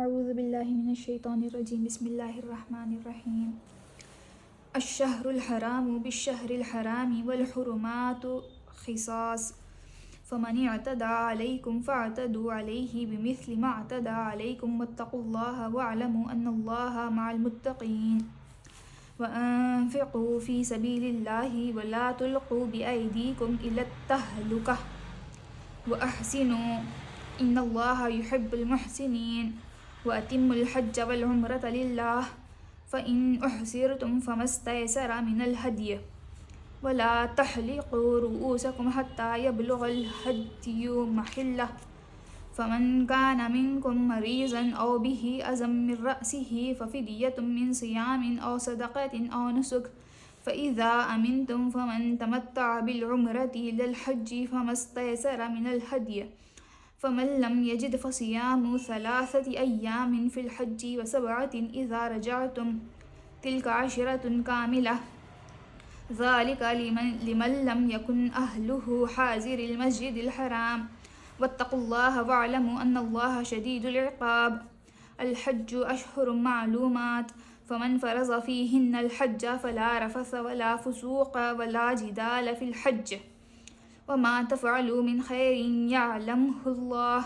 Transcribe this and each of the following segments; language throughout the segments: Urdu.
اعوذ باللہ من الشیطان الرجیم بسم اللہ الرحمن الرحیم الشہر الحرام بالشہر الحرام والحرمات قصاص فمن اعتدى علیکم فاعتدوا علیہ بمثل ما اعتدى علیکم واتقوا اللہ واعلموا ان اللہ مع المتقین وانفقوا فی سبیل اللہ ولا تلقوا بأیدیکم الی التہلکہ واحسنوا ان اللہ یحب المحسنین وَأَتِمُّوا الْحَجَّ وَالْعُمْرَةَ لِلَّهِ فَإِنْ أُحْصِرْتُمْ فَمَا اسْتَيْسَرَ مِنَ الْهَدْيِ وَلَا تَحْلِقُوا رُؤُوسَكُمْ حَتَّى يَبْلُغَ الْهَدْيُ مَحِلَّهُ فَمَنْ كَانَ مِنْكُمْ مَرِيضًا أَوْ بِهِ أَذًى مِنْ رَأْسِهِ فَفِدْيَةٌ مِنْ صِيَامٍ أَوْ صَدَقَةٍ أَوْ نُسُكٍ فَإِذَا أَمِنْتُمْ فَمَنْ تَمَتَّعَ بِالْعُمْرَةِ إِلَى الْحَجِّ فَمَا اسْتَيْسَرَ مِنَ الْهَدْيِ فمن لم يجد فصيام 3 أيام في الحج و7 إذا رجعتم تلك 10 كاملة ذلك لمن لم يكن أهله حاضر المسجد الحرام واتقوا الله واعلموا أن الله شديد العقاب الحج أشهر معلومات فمن فرض فيهن الحج فلا رفث ولا فسوق ولا جدال في الحج وما تفعلوا من خير يعلمه الله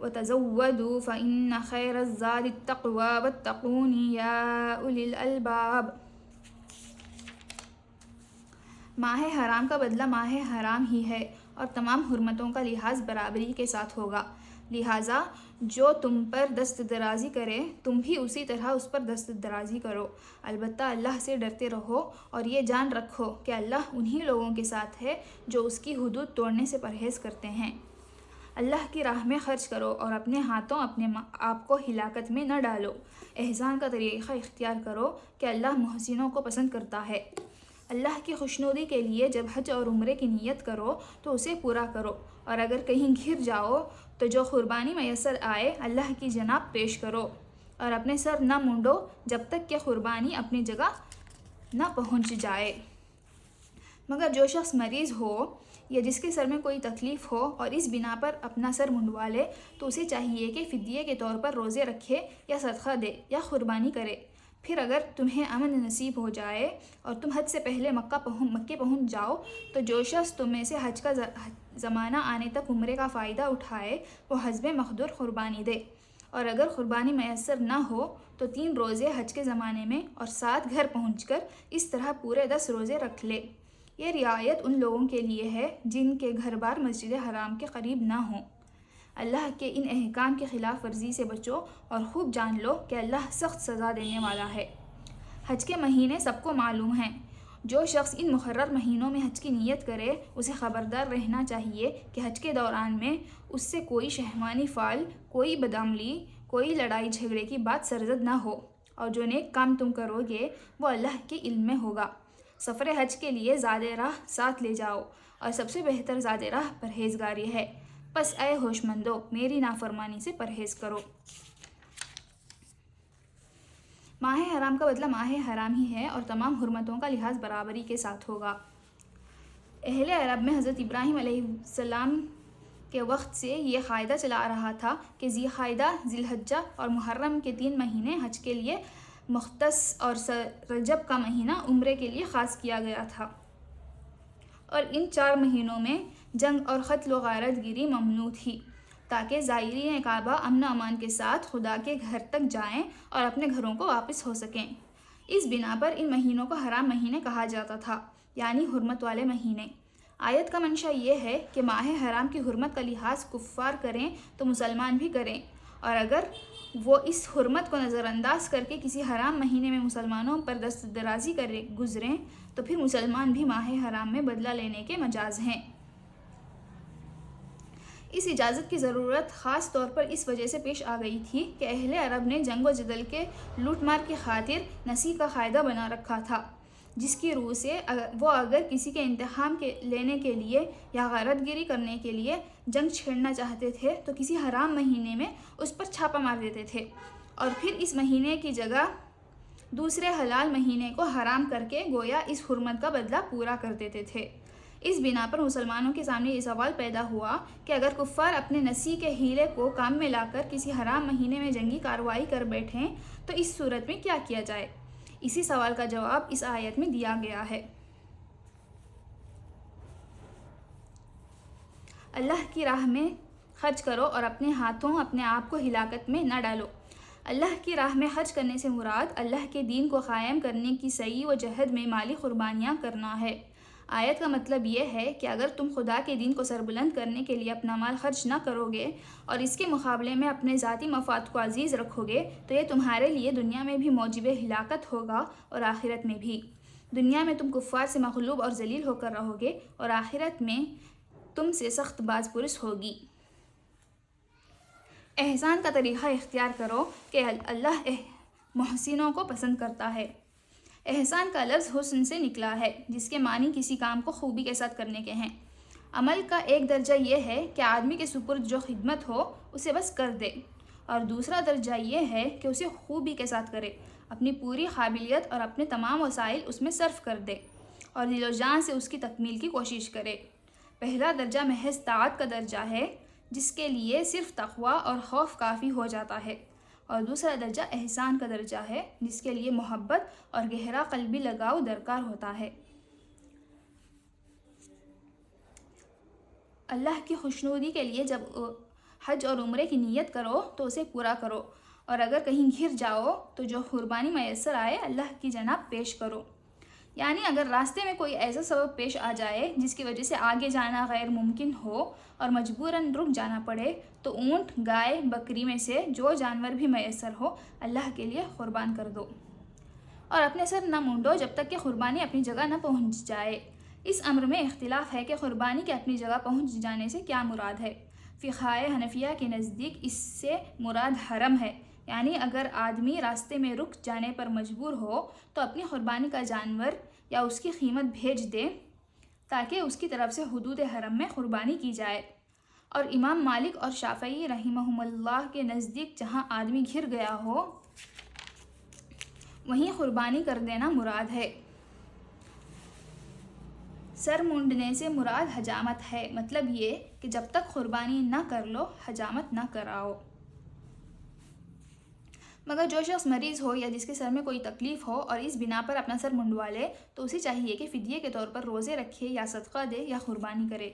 وتزودوا فإن خير الزاد التقوى واتقون يا أولي الألباب۔ ماہ حرام کا بدلہ ماہ حرام ہی ہے اور تمام حرمتوں کا لحاظ برابری کے ساتھ ہوگا، لہٰذا جو تم پر دست درازی کرے تم بھی اسی طرح اس پر دست درازی کرو، البتہ اللہ سے ڈرتے رہو اور یہ جان رکھو کہ اللہ انہی لوگوں کے ساتھ ہے جو اس کی حدود توڑنے سے پرہیز کرتے ہیں۔ اللہ کی راہ میں خرچ کرو اور اپنے ہاتھوں اپنے آپ کو ہلاکت میں نہ ڈالو، احسان کا طریقہ اختیار کرو کہ اللہ محسنوں کو پسند کرتا ہے۔ اللہ کی خوشنودی کے لیے جب حج اور عمرے کی نیت کرو تو اسے پورا کرو، اور اگر کہیں گر جاؤ تو جو قربانی میسر آئے اللہ کی جناب پیش کرو، اور اپنے سر نہ مونڈو جب تک کہ قربانی اپنی جگہ نہ پہنچ جائے، مگر جو شخص مریض ہو یا جس کے سر میں کوئی تکلیف ہو اور اس بنا پر اپنا سر منڈوا لے تو اسے چاہیے کہ فدیے کے طور پر روزے رکھے یا صدقہ دے یا قربانی کرے۔ پھر اگر تمہیں امن نصیب ہو جائے اور تم حج سے پہلے مکے پہنچ جاؤ تو جو شخص تم میں سے حج کا زمانہ آنے تک عمرے کا فائدہ اٹھائے وہ حسب مقدور قربانی دے، اور اگر قربانی میسر نہ ہو تو 3 روزے حج کے زمانے میں اور 7 گھر پہنچ کر اس طرح پورے 10 روزے رکھ لے۔ یہ رعایت ان لوگوں کے لیے ہے جن کے گھر بار مسجد حرام کے قریب نہ ہوں۔ اللہ کے ان احکام کی خلاف ورزی سے بچو اور خوب جان لو کہ اللہ سخت سزا دینے والا ہے۔ حج کے مہینے سب کو معلوم ہیں، جو شخص ان مقرر مہینوں میں حج کی نیت کرے اسے خبردار رہنا چاہیے کہ حج کے دوران میں اس سے کوئی شہوانی فعل، کوئی بدعملی، کوئی لڑائی جھگڑے کی بات سرزد نہ ہو، اور جو نیک کام تم کرو گے وہ اللہ کے علم میں ہوگا۔ سفر حج کے لیے زاد راہ ساتھ لے جاؤ، اور سب سے بہتر زاد راہ پرہیزگاری ہے، پس اے ہوش مندو میری نافرمانی سے پرہیز کرو۔ ماہ حرام کا بدلہ ماہ حرام ہی ہے اور تمام حرمتوں کا لحاظ برابری کے ساتھ ہوگا۔ اہل عرب میں حضرت ابراہیم علیہ السلام کے وقت سے یہ قاعدہ چلا رہا تھا کہ ذی قعدہ، ذی الحجہ اور محرم کے 3 مہینے حج کے لیے مختص اور رجب کا مہینہ عمرے کے لیے خاص کیا گیا تھا، اور ان 4 مہینوں میں جنگ اور قتل و غارت گری ممنوع تھی تاکہ زائرین کعبہ امن و امان کے ساتھ خدا کے گھر تک جائیں اور اپنے گھروں کو واپس ہو سکیں۔ اس بنا پر ان مہینوں کو حرام مہینے کہا جاتا تھا، یعنی حرمت والے مہینے۔ آیت کا منشا یہ ہے کہ ماہ حرام کی حرمت کا لحاظ کفار کریں تو مسلمان بھی کریں، اور اگر وہ اس حرمت کو نظر انداز کر کے کسی حرام مہینے میں مسلمانوں پر دست درازی کرے گزریں تو پھر مسلمان بھی ماہ حرام میں بدلہ لینے کے مجاز ہیں۔ اس اجازت کی ضرورت خاص طور پر اس وجہ سے پیش آ گئی تھی کہ اہل عرب نے جنگ و جدل کے لوٹ مار کی خاطر نسی کا قاعدہ بنا رکھا تھا، جس کی روح سے وہ اگر کسی کے انتقام لینے کے لیے یا غارت گری کرنے کے لیے جنگ چھیڑنا چاہتے تھے تو کسی حرام مہینے میں اس پر چھاپا مار دیتے تھے، اور پھر اس مہینے کی جگہ دوسرے حلال مہینے کو حرام کر کے گویا اس حرمت کا بدلہ پورا کر دیتے تھے۔ اس بنا پر مسلمانوں کے سامنے یہ سوال پیدا ہوا کہ اگر کفار اپنے نسی کے ہیلے کو کام میں لا کر کسی حرام مہینے میں جنگی کارروائی کر بیٹھیں تو اس صورت میں کیا کیا جائے؟ اسی سوال کا جواب اس آیت میں دیا گیا ہے۔ اللہ کی راہ میں خرچ کرو اور اپنے ہاتھوں اپنے آپ کو ہلاکت میں نہ ڈالو۔ اللہ کی راہ میں خرچ کرنے سے مراد اللہ کے دین کو قائم کرنے کی سعی و جہد میں مالی قربانیاں کرنا ہے۔ آیت کا مطلب یہ ہے کہ اگر تم خدا کے دین کو سربلند کرنے کے لیے اپنا مال خرچ نہ کرو گے اور اس کے مقابلے میں اپنے ذاتی مفاد کو عزیز رکھو گے تو یہ تمہارے لیے دنیا میں بھی موجب ہلاکت ہوگا اور آخرت میں بھی۔ دنیا میں تم کفار سے مغلوب اور ذلیل ہو کر رہو گے اور آخرت میں تم سے سخت باز پرس ہوگی۔ احسان کا طریقہ اختیار کرو کہ اللہ محسنوں کو پسند کرتا ہے۔ احسان کا لفظ حسن سے نکلا ہے جس کے معنی کسی کام کو خوبی کے ساتھ کرنے کے ہیں۔ عمل کا ایک درجہ یہ ہے کہ آدمی کے سپرد جو خدمت ہو اسے بس کر دے، اور دوسرا درجہ یہ ہے کہ اسے خوبی کے ساتھ کرے، اپنی پوری قابلیت اور اپنے تمام وسائل اس میں صرف کر دے اور دل و جان سے اس کی تکمیل کی کوشش کرے۔ پہلا درجہ محض طاعت کا درجہ ہے جس کے لیے صرف تقوی اور خوف کافی ہو جاتا ہے، اور دوسرا درجہ احسان کا درجہ ہے جس کے لیے محبت اور گہرا قلبی لگاؤ درکار ہوتا ہے۔ اللہ کی خوشنودی کے لیے جب حج اور عمرے کی نیت کرو تو اسے پورا کرو، اور اگر کہیں گر جاؤ تو جو قربانی میسر آئے اللہ کی جناب پیش کرو۔ یعنی اگر راستے میں کوئی ایسا سبب پیش آ جائے جس کی وجہ سے آگے جانا غیر ممکن ہو اور مجبوراً رک جانا پڑے تو اونٹ، گائے، بکری میں سے جو جانور بھی میسر ہو اللہ کے لیے قربان کر دو، اور اپنے سر نہ مونڈو جب تک کہ قربانی اپنی جگہ نہ پہنچ جائے۔ اس امر میں اختلاف ہے کہ قربانی کے اپنی جگہ پہنچ جانے سے کیا مراد ہے۔ فقہائے حنفیہ کے نزدیک اس سے مراد حرم ہے، یعنی اگر آدمی راستے میں رک جانے پر مجبور ہو تو اپنی قربانی کا جانور یا اس کی قیمت بھیج دے تاکہ اس کی طرف سے حدود حرم میں قربانی کی جائے۔ اور امام مالک اور شافعی رحمہم اللہ کے نزدیک جہاں آدمی گر گیا ہو وہیں قربانی کر دینا مراد ہے۔ سر مونڈنے سے مراد حجامت ہے، مطلب یہ کہ جب تک قربانی نہ کر لو حجامت نہ کراؤ۔ مگر جو شخص مریض ہو یا جس کے سر میں کوئی تکلیف ہو اور اس بنا پر اپنا سر منڈوا لے تو اسے چاہیے کہ فدیے کے طور پر روزے رکھے یا صدقہ دے یا قربانی کرے۔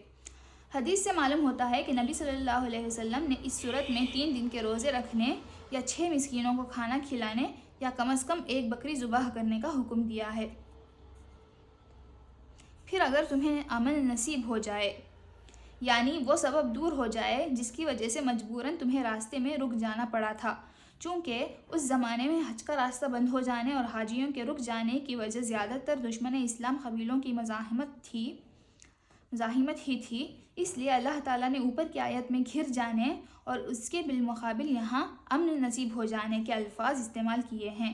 حدیث سے معلوم ہوتا ہے کہ نبی صلی اللہ علیہ وسلم نے اس صورت میں 3 دن کے روزے رکھنے یا 6 مسکینوں کو کھانا کھلانے یا کم از کم 1 بکری ذبح کرنے کا حکم دیا ہے۔ پھر اگر تمہیں امن نصیب ہو جائے، یعنی وہ سبب دور ہو جائے جس کی وجہ سے مجبوراً تمہیں راستے میں رک جانا پڑا تھا، چونکہ اس زمانے میں حج کا راستہ بند ہو جانے اور حاجیوں کے رک جانے کی وجہ زیادہ تر دشمن اسلام قبیلوں کی مزاحمت ہی تھی، اس لیے اللہ تعالیٰ نے اوپر کی آیت میں گر جانے اور اس کے بالمقابل یہاں امن نصیب ہو جانے کے الفاظ استعمال کیے ہیں۔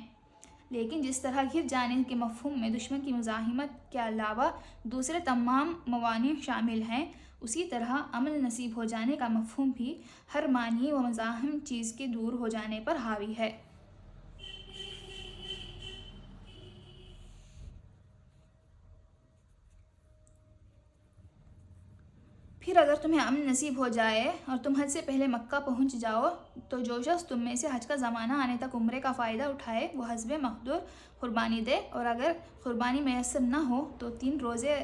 لیکن جس طرح گر جانے کے مفہوم میں دشمن کی مزاحمت کے علاوہ دوسرے تمام موانع شامل ہیں، اسی طرح امن نصیب ہو جانے کا مفہوم بھی ہر مانع و مزاحم چیز کے دور ہو جانے پر حاوی ہے۔ پھر اگر تمہیں امن نصیب ہو جائے اور تم حج سے پہلے مکہ پہنچ جاؤ تو جو شخص تم میں سے حج کا زمانہ آنے تک عمرے کا فائدہ اٹھائے وہ حسب مقدور قربانی دے، اور اگر قربانی میسر نہ ہو تو 3 روزے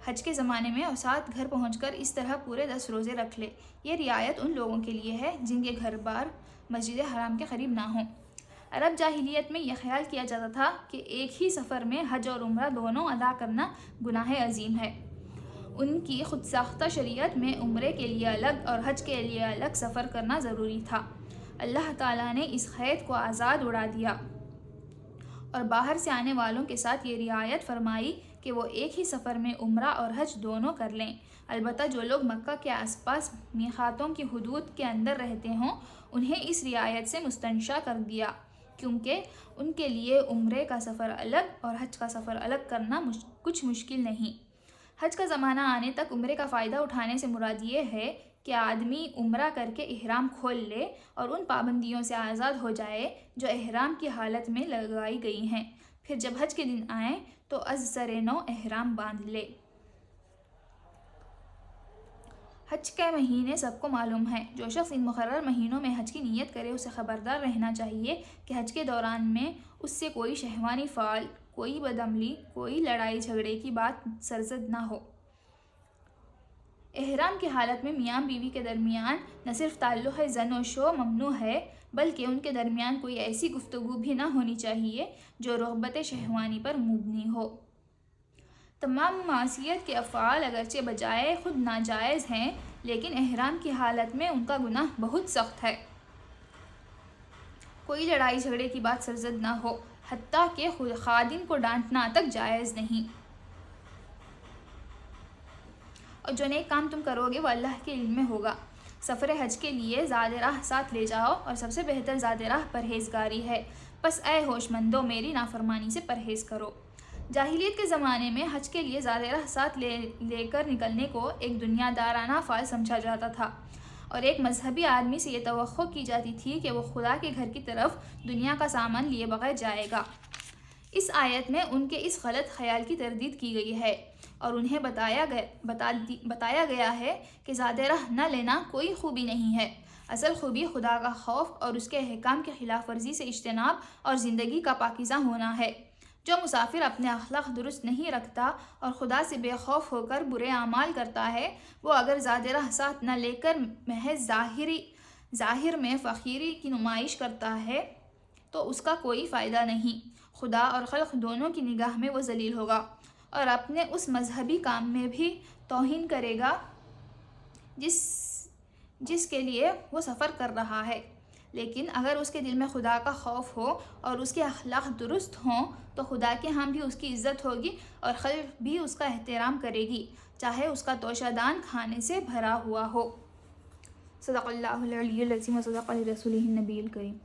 حج کے زمانے میں اور 7 گھر پہنچ کر اس طرح پورے 10 روزے رکھ لے۔ یہ رعایت ان لوگوں کے لیے ہے جن کے گھر بار مسجد حرام کے قریب نہ ہوں۔ عرب جاہلیت میں یہ خیال کیا جاتا تھا کہ ایک ہی سفر میں حج اور عمرہ دونوں ادا کرنا گناہ عظیم ہے۔ ان کی خود ساختہ شریعت میں عمرے کے لیے الگ اور حج کے لیے الگ سفر کرنا ضروری تھا۔ اللہ تعالیٰ نے اس قید کو آزاد اڑا دیا اور باہر سے آنے والوں کے ساتھ یہ رعایت فرمائی کہ وہ ایک ہی سفر میں عمرہ اور حج دونوں کر لیں، البتہ جو لوگ مکہ کے آس پاس میقاتوں کی حدود کے اندر رہتے ہوں انہیں اس رعایت سے مستثنی کر دیا، کیونکہ ان کے لیے عمرے کا سفر الگ اور حج کا سفر الگ کرنا کچھ مشکل نہیں۔ حج کا زمانہ آنے تک عمرے کا فائدہ اٹھانے سے مراد یہ ہے کہ آدمی عمرہ کر کے احرام کھول لے اور ان پابندیوں سے آزاد ہو جائے جو احرام کی حالت میں لگائی گئی ہیں، پھر جب حج کے دن آئیں تو از سر نو احرام باندھ لے۔ حج کے مہینے سب کو معلوم ہیں۔ جو شخص ان مقرر مہینوں میں حج کی نیت کرے اسے خبردار رہنا چاہیے کہ حج کے دوران میں اس سے کوئی شہوانی فعل، کوئی بدعملی، کوئی لڑائی جھگڑے کی بات سرزد نہ ہو۔ احرام کی حالت میں میاں بیوی کے درمیان نہ صرف تعلق زن و شو ممنوع ہے بلکہ ان کے درمیان کوئی ایسی گفتگو بھی نہ ہونی چاہیے جو رغبت شہوانی پر مبنی ہو۔ تمام معصیت کے افعال اگرچہ بجائے خود ناجائز ہیں لیکن احرام کی حالت میں ان کا گناہ بہت سخت ہے۔ کوئی لڑائی جھگڑے کی بات سرزد نہ ہو، حتیٰ کہ خادم کو ڈانٹنا تک جائز نہیں۔ اور جو نیک کام تم کرو گے وہ اللہ کے علم میں ہوگا۔ سفر حج کے لیے زاد راہ ساتھ لے جاؤ اور سب سے بہتر زاد راہ پرہیزگاری ہے، پس اے ہوش مندو میری نافرمانی سے پرہیز کرو۔ جاہلیت کے زمانے میں حج کے لیے زاد راہ ساتھ لے کر نکلنے کو ایک دنیا دارانہ فعل سمجھا جاتا تھا، اور ایک مذہبی آدمی سے یہ توقع کی جاتی تھی کہ وہ خدا کے گھر کی طرف دنیا کا سامان لیے بغیر جائے گا۔ اس آیت میں ان کے اس غلط خیال کی تردید کی گئی ہے اور انہیں بتایا گیا ہے کہ زاد راہ نہ لینا کوئی خوبی نہیں ہے۔ اصل خوبی خدا کا خوف اور اس کے احکام کی خلاف ورزی سے اجتناب اور زندگی کا پاکیزہ ہونا ہے۔ جو مسافر اپنے اخلاق درست نہیں رکھتا اور خدا سے بے خوف ہو کر برے اعمال کرتا ہے، وہ اگر زاد راہ ساتھ نہ لے کر محض ظاہر میں فقیری کی نمائش کرتا ہے تو اس کا کوئی فائدہ نہیں۔ خدا اور خلق دونوں کی نگاہ میں وہ ذلیل ہوگا اور اپنے اس مذہبی کام میں بھی توہین کرے گا جس کے لیے وہ سفر کر رہا ہے۔ لیکن اگر اس کے دل میں خدا کا خوف ہو اور اس کے اخلاق درست ہوں تو خدا کے ہاں بھی اس کی عزت ہوگی اور خلق بھی اس کا احترام کرے گی، چاہے اس کا توشہ دان کھانے سے بھرا ہوا ہو۔ صدق اللہ العلی العظیم و صدق رسولہ النبی الکریم۔